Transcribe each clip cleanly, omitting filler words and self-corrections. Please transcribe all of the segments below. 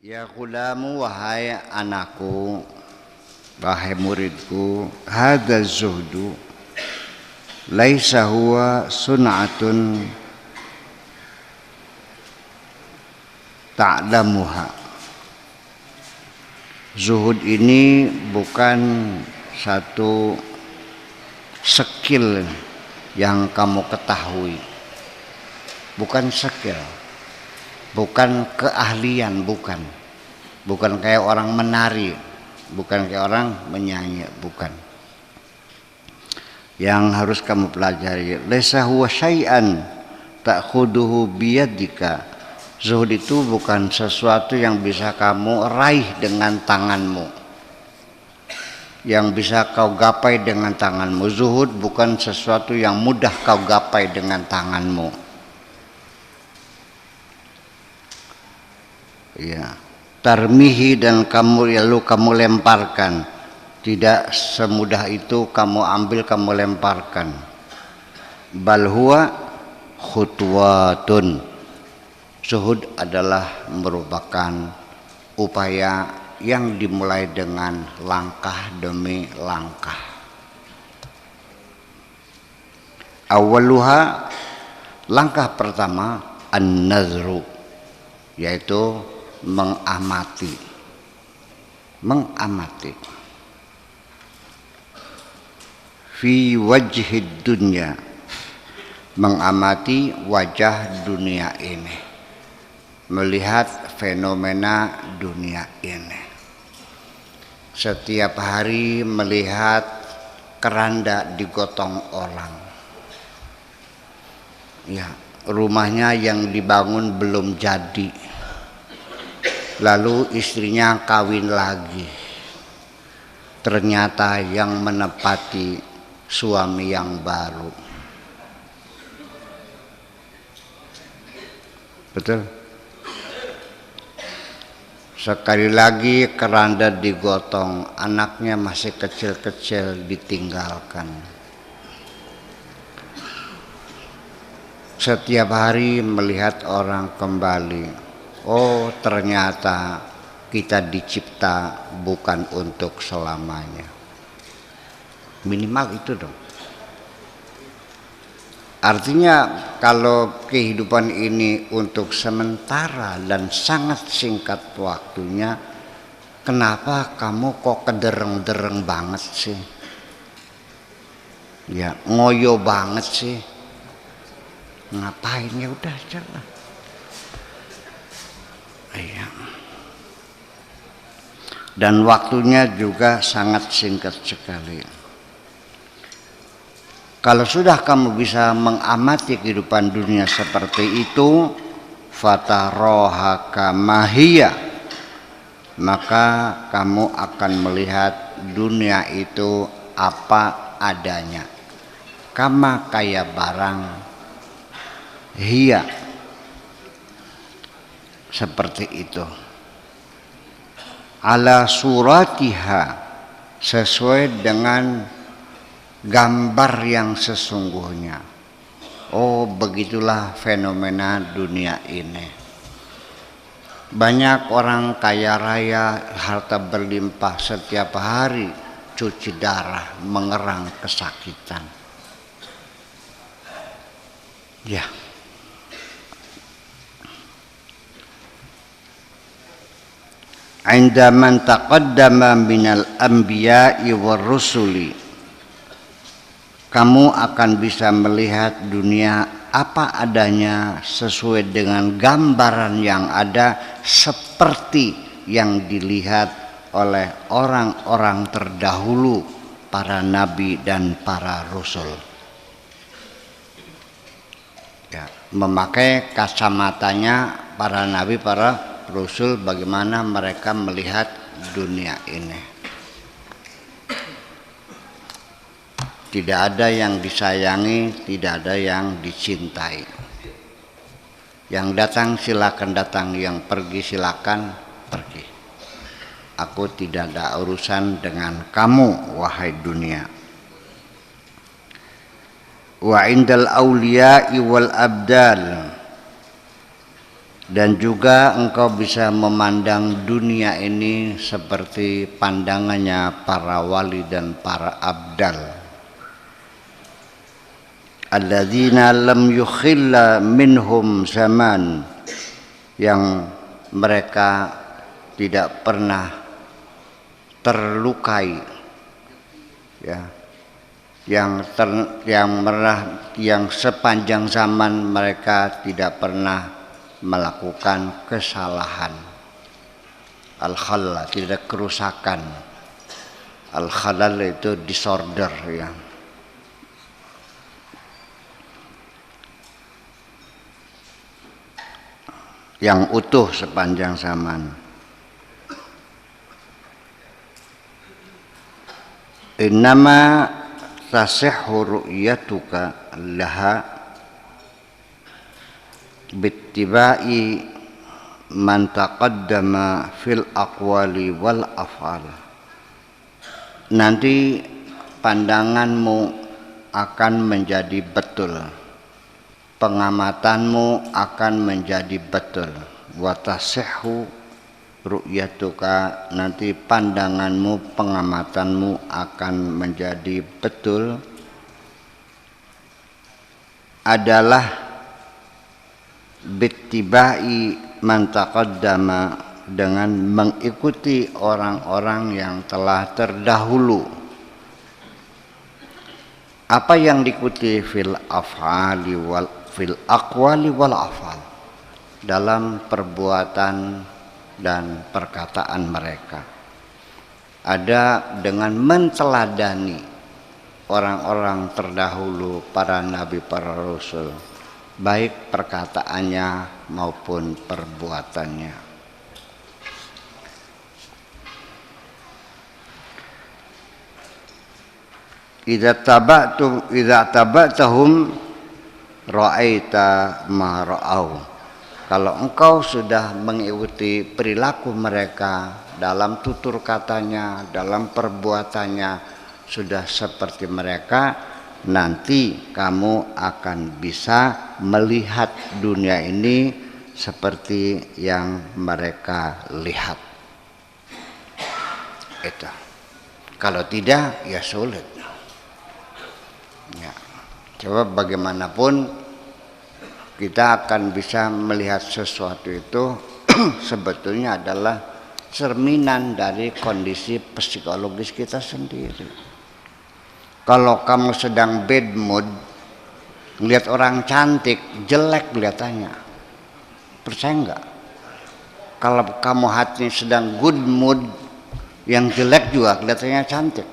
Ya ghulamu, wahai anakku, wahai muridku, hadza zuhdu laisa huwa sun'atun ta'lamuha. Zuhud ini bukan satu skill yang kamu ketahui, bukan skill, bukan keahlian, bukan kayak orang menari, bukan kayak orang menyanyi, bukan. Yang harus kamu pelajari, laisa huwa syai'an ta'khuduhu biyadika. Zuhud itu bukan sesuatu yang bisa kamu raih dengan tanganmu, yang bisa kau gapai dengan tanganmu. Zuhud bukan sesuatu yang mudah kau gapai dengan tanganmu. Ya, tarmihi, dan kamu lemparkan. Tidak semudah itu kamu ambil, kamu lemparkan. Bal huwa khutwatun. Zuhud adalah merupakan upaya yang dimulai dengan langkah demi langkah. Awaluha, langkah pertama, an-nazru, yaitu mengamati. Fi wajhid dunya, mengamati wajah dunia ini, melihat fenomena dunia ini. Setiap hari melihat keranda digotong orang, ya, rumahnya yang dibangun belum jadi, lalu istrinya kawin lagi, ternyata yang menepati suami yang baru. Betul? Sekali lagi keranda digotong, anaknya masih kecil-kecil ditinggalkan. Setiap hari melihat orang kembali, oh ternyata kita dicipta bukan untuk selamanya. Minimal itu dong. Artinya kalau kehidupan ini untuk sementara dan sangat singkat waktunya, kenapa kamu kok kedereng-dereng banget sih? Ya, ngoyo banget sih. Ngapain? Ya udah jalan. Iya. Dan waktunya juga sangat singkat sekali. Kalau sudah kamu bisa mengamati kehidupan dunia seperti itu, fataroha kamahiyya, maka kamu akan melihat dunia itu apa adanya, kama kayak barang, hiya, seperti itu, ala suratiha, sesuai dengan gambar yang sesungguhnya. Oh, begitulah fenomena dunia ini. Banyak orang kaya raya, harta berlimpah, setiap hari cuci darah, mengerang kesakitan. Ya. Inda man taqaddama minal anbiya'i war rusuli, kamu akan bisa melihat dunia apa adanya sesuai dengan gambaran yang ada, seperti yang dilihat oleh orang-orang terdahulu, para nabi dan para rasul. Ya, memakai kacamatanya para nabi, para rasul, bagaimana mereka melihat dunia ini. Tidak ada yang disayangi, tidak ada yang dicintai. Yang datang silakan datang, yang pergi silakan pergi. Aku tidak ada urusan dengan kamu, wahai dunia. Wa indal awliya'i wal abdal, Dan juga engkau bisa memandang dunia ini seperti pandangannya para wali dan para abdal. Alladzina lam yukhilla minhum zaman, yang mereka tidak pernah terlukai, ya, yang sepanjang zaman mereka tidak pernah melakukan kesalahan. Al-khalal, tidak kerusakan. Al-khalal itu disorder, ya. Yang utuh sepanjang zaman. Innama tasihhu ru'yatuka laha bittiba'i man taqaddama fil aqwali wal af'al. Nanti pandanganmu akan menjadi betul, pengamatanmu akan menjadi betul. Wa tasihhu ru'yatuka, nanti pandanganmu, pengamatanmu akan menjadi betul, adalah bittibai man taqaddama, dengan mengikuti orang-orang yang telah terdahulu. Apa yang diikuti? Fil aqwali wal afal, dalam perbuatan dan perkataan mereka. Ada dengan menteladani orang-orang terdahulu, para nabi, para rasul, baik perkataannya maupun perbuatannya. Idza taba'tahum ra'aita ma ra'au. Kalau engkau sudah mengikuti perilaku mereka dalam tutur katanya, dalam perbuatannya, sudah seperti mereka, nanti kamu akan bisa melihat dunia ini seperti yang mereka lihat. Itu. Kalau tidak, ya sulit. Ya. Coba bagaimanapun kita akan bisa melihat sesuatu itu sebetulnya adalah cerminan dari kondisi psikologis kita sendiri. Kalau kamu sedang bad mood, ngelihat orang cantik, jelek kelihatannya, percaya enggak? Kalau kamu hati sedang good mood, yang jelek juga kelihatannya cantik.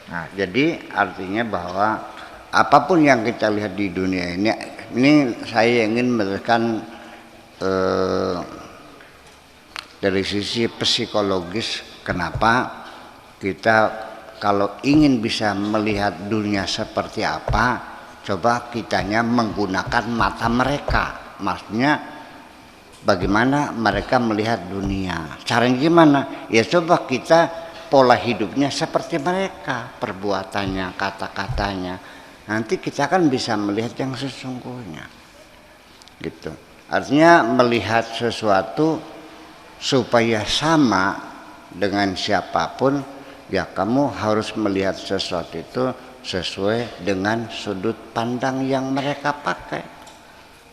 Nah, jadi artinya bahwa apapun yang kita lihat di dunia ini saya ingin menekan dari sisi psikologis, kenapa kita kalau ingin bisa melihat dunia seperti apa, coba kitanya menggunakan mata mereka. Maksudnya bagaimana mereka melihat dunia. Caranya gimana? Ya coba kita pola hidupnya seperti mereka, perbuatannya, kata-katanya. Nanti kita akan bisa melihat yang sesungguhnya. Gitu. Artinya melihat sesuatu supaya sama dengan siapapun, ya kamu harus melihat sesuatu itu sesuai dengan sudut pandang yang mereka pakai.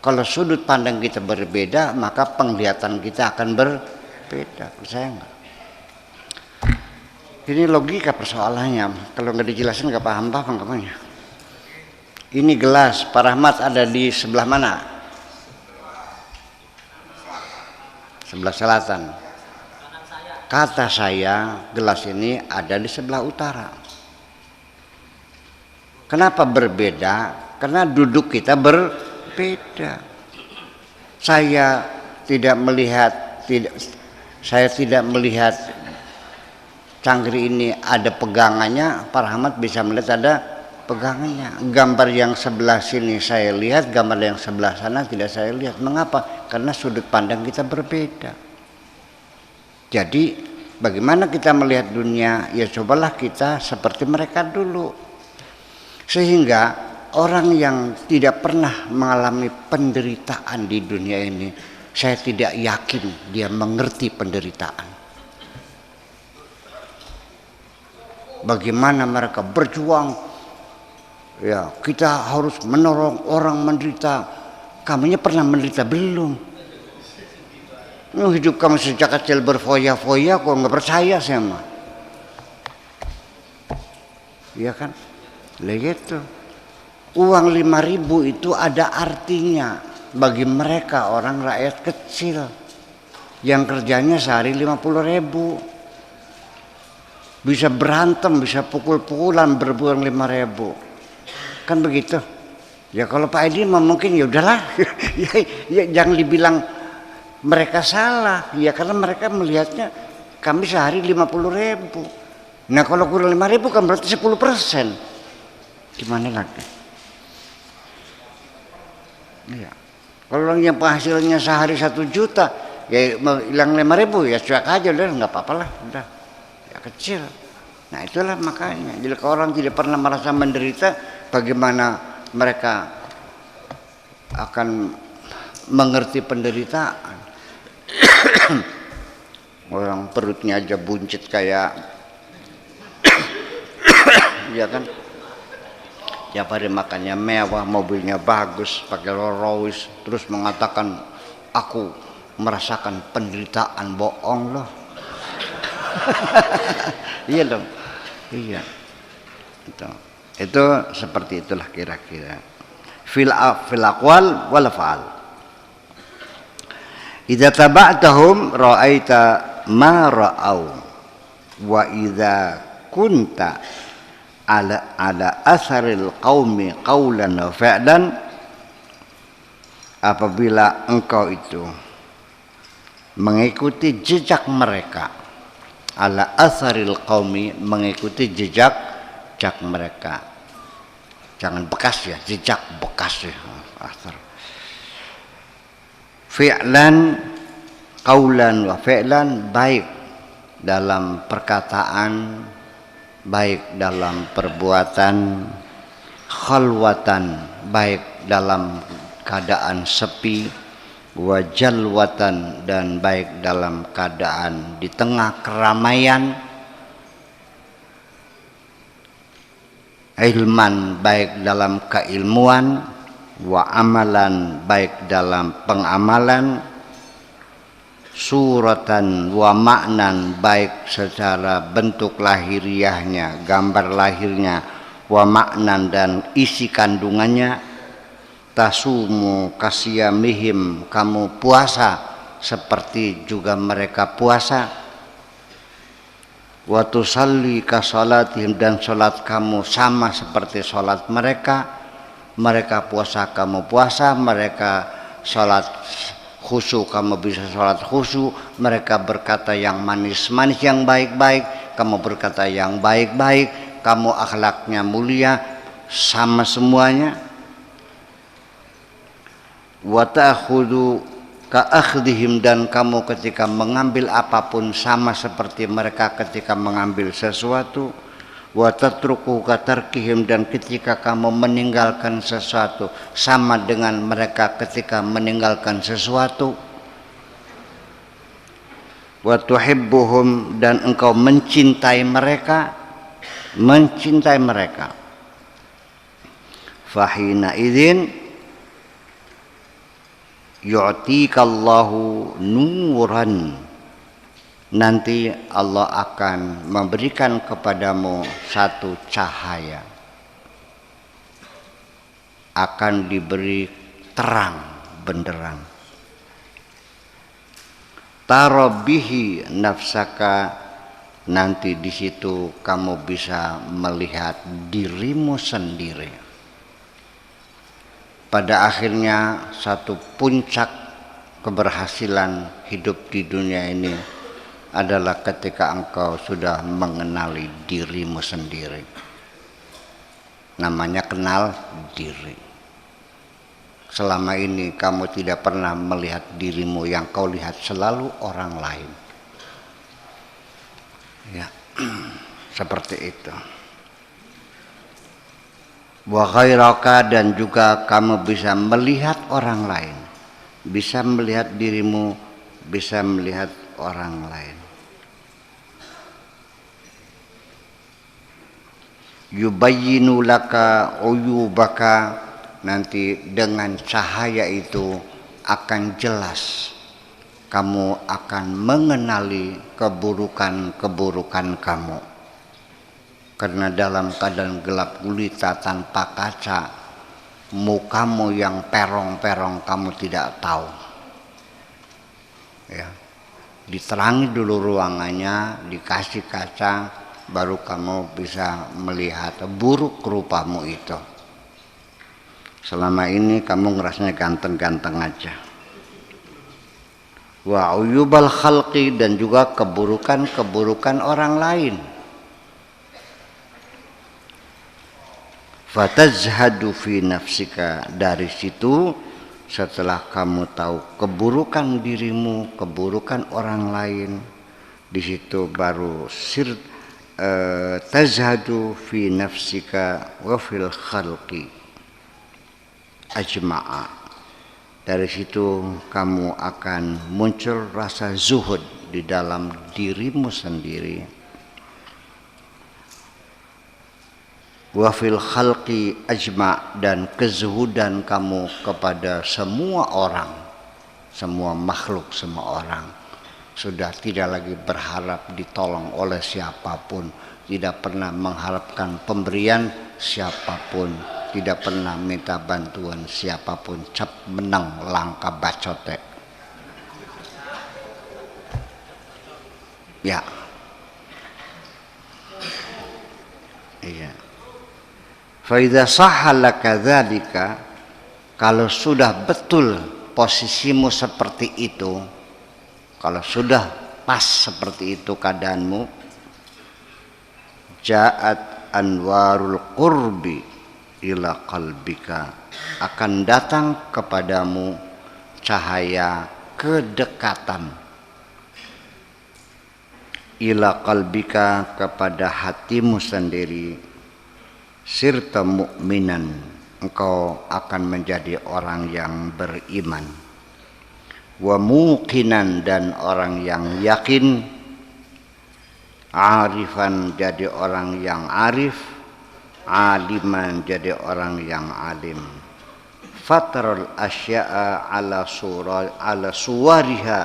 Kalau sudut pandang kita berbeda, maka penglihatan kita akan berbeda. Percaya nggak? Ini logika persoalannya. Kalau nggak dijelasin nggak paham kamunya. Ini gelas, Pak Rahmat ada di sebelah mana? Sebelah selatan. Kata saya, gelas ini ada di sebelah utara. Kenapa berbeda? Karena duduk kita berbeda. Saya tidak melihat cangkir ini ada pegangannya, Pak Rahmat bisa melihat ada pegangannya. Gambar yang sebelah sini saya lihat, gambar yang sebelah sana tidak saya lihat. Mengapa? Karena sudut pandang kita berbeda. Jadi bagaimana kita melihat dunia? Ya cobalah kita seperti mereka dulu. Sehingga orang yang tidak pernah mengalami penderitaan di dunia ini, saya tidak yakin dia mengerti penderitaan. Bagaimana mereka berjuang, ya kita harus menolong orang menderita. Kamunya pernah menderita belum? Hidup kamu sejak kecil berfoya-foya, kok nggak percaya sama? Iya kan? Lihat tuh, uang 5.000 itu ada artinya bagi mereka orang rakyat kecil yang kerjanya sehari 50.000. Bisa berantem, bisa pukul-pukulan berbuang 5.000. Kan begitu. Ya kalau Pak Edi mungkin ya udahlah. ya, jangan dibilang mereka salah. Ya karena mereka melihatnya kami sehari 50.000. Nah kalau kurang 5.000 kan berarti 10%. Gimana lagi? Ya. Kalau yang penghasilannya sehari 1 juta, ya hilang 5.000 ya cuek aja udah, nggak apa-apa lah, udah ya kecil. Nah itulah makanya. Jadi kalau orang tidak pernah merasa menderita, bagaimana mereka akan mengerti penderitaan? Orang perutnya aja buncit kayak, ya kan? Tiap hari makannya mewah, mobilnya bagus, pakai Rolls Royce, terus mengatakan aku merasakan penderitaan, bohong loh. Iya dong, iya. Itu seperti itulah kira-kira. Fil aqwal wal af'al. Idza taba'tahum ra'aita ma ra'au wa idza kunta ala asaril qaumi qaulan wa fi'lan, apabila engkau itu mengikuti jejak mereka, ala asaril qaumi, mengikuti jejak mereka, jangan bekas ya, jejak bekas ya, asar. Fi'lan, qaulan wa fi'lan, baik dalam perkataan, baik dalam perbuatan, khalwatan, baik dalam keadaan sepi, wa jalwatan, dan baik dalam keadaan di tengah keramaian, ilman, baik dalam keilmuan, wa amalan, baik dalam pengamalan, suratan wa maknan, baik secara bentuk lahiriahnya, gambar lahirnya, wa maknan, dan isi kandungannya. Tasumu kasiyamihim, kamu puasa seperti juga mereka puasa. Wa tusalli kasalatihim, dan salat kamu sama seperti salat mereka. Mereka puasa, kamu puasa. Mereka salat khusyuk, kamu bisa salat khusyuk. Mereka berkata yang manis-manis, yang baik-baik, kamu berkata yang baik-baik. Kamu akhlaknya mulia, sama semuanya. Wa ta'khudhu ka'akhdihim, dan kamu ketika mengambil apapun sama seperti mereka ketika mengambil sesuatu. Wa tatruku katarkihim, dan ketika kamu meninggalkan sesuatu sama dengan mereka ketika meninggalkan sesuatu. Wa tuhibbuhum, dan engkau mencintai mereka, fahina idzin yu'tikallahu nuran, nanti Allah akan memberikan kepadamu satu cahaya, akan diberi terang benderang. Tarabihi nafsaka, nanti di situ kamu bisa melihat dirimu sendiri. Pada akhirnya satu puncak keberhasilan hidup di dunia ini adalah ketika engkau sudah mengenali dirimu sendiri. Namanya kenal diri. Selama ini kamu tidak pernah melihat dirimu, yang kau lihat selalu orang lain. Ya, seperti itu. Wa ghairaka, dan juga kamu bisa melihat orang lain. bisa melihat dirimu, bisa melihat orang lain. Yubayyinu laka uyubaka, nanti dengan cahaya itu akan jelas kamu akan mengenali keburukan-keburukan kamu. Karena dalam keadaan gelap gulita tanpa kaca, mukamu yang perong-perong kamu tidak tahu. Ya. Diterangi dulu ruangannya, dikasih kaca, baru kamu bisa melihat buruk rupamu itu. Selama ini kamu ngerasanya ganteng-ganteng aja. Wa uyubal khalqi, dan juga keburukan-keburukan orang lain. Fatazhadu fi nafsika, dari situ setelah kamu tahu keburukan dirimu, keburukan orang lain, di situ baru tazhadu fi nafsika wa fil khalqi ajma'a. Dari situ kamu akan muncul rasa zuhud di dalam dirimu sendiri. Wa fil khalqi ajma', dan kezuhudan kamu kepada semua orang, semua makhluk, semua orang. Sudah tidak lagi berharap ditolong oleh siapapun, tidak pernah mengharapkan pemberian siapapun, tidak pernah minta bantuan siapapun. Cap menang langkah bacote. Ya. Iya. Fa idza sahha laka dzalika, kalau sudah betul posisimu seperti itu, kalau sudah pas seperti itu keadaanmu, ja'at anwarul qurbi ila qalbika, akan datang kepadamu cahaya kedekatan, ila qalbika, kepada hatimu sendiri. Sirta mu'minan, engkau akan menjadi orang yang beriman. Wa muqinan, dan orang yang yakin. Arifan, jadi orang yang arif. Aliman, jadi orang yang alim. Fatarul asya'a ala suwariha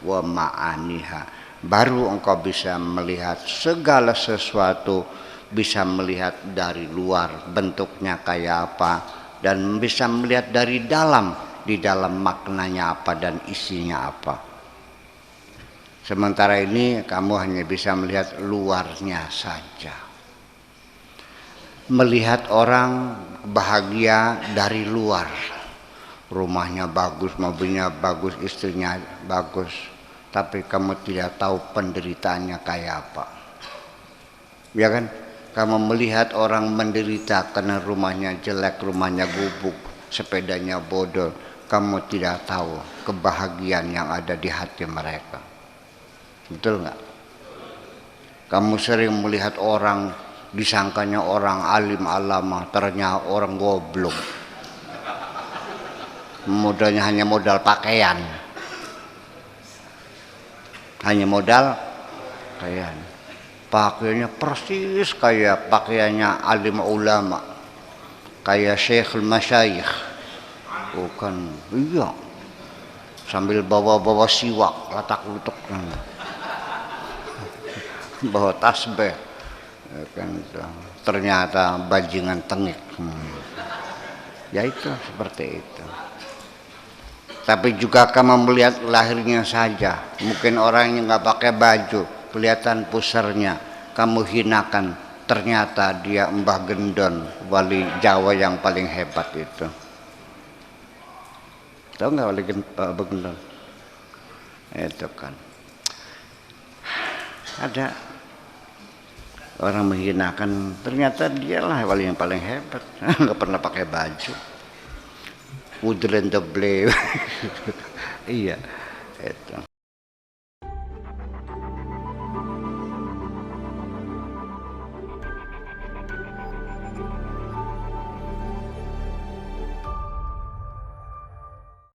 wa ma'aniha, baru engkau bisa melihat segala sesuatu, bisa melihat dari luar bentuknya kayak apa, dan bisa melihat dari dalam, di dalam maknanya apa dan isinya apa. Sementara ini kamu hanya bisa melihat luarnya saja. Melihat orang bahagia dari luar, rumahnya bagus, mobilnya bagus, istrinya bagus, tapi kamu tidak tahu penderitaannya kayak apa. Ya kan? Kamu melihat orang menderita karena rumahnya jelek, rumahnya gubuk, sepedanya bodol, kamu tidak tahu kebahagiaan yang ada di hati mereka. Betul nggak? Kamu sering melihat orang, disangkanya orang alim alama, ternyata orang goblok. Modalnya hanya modal pakaian, hanya modal pakaian. Pakaiannya persis kayak pakaiannya alim ulama, kayak Syekhul Masyayikh. Bukan, iya. Sambil bawa-bawa siwak, latak-lutuk. Bawa tasbih. Ya kan, ternyata bajingan tengik. Ya itu, seperti itu. Tapi juga kamu melihat lahirnya saja. Mungkin orang yang nggak pakai baju, kelihatan pusernya, kamu hinakan, ternyata dia Mbah Gendon, wali Jawa yang paling hebat itu. Tahu nggak wali Mbah Gendon? Itu kan ada orang menghinakan, ternyata dialah wali yang paling hebat. Nggak pernah pakai baju, udren deble. Iya, itu.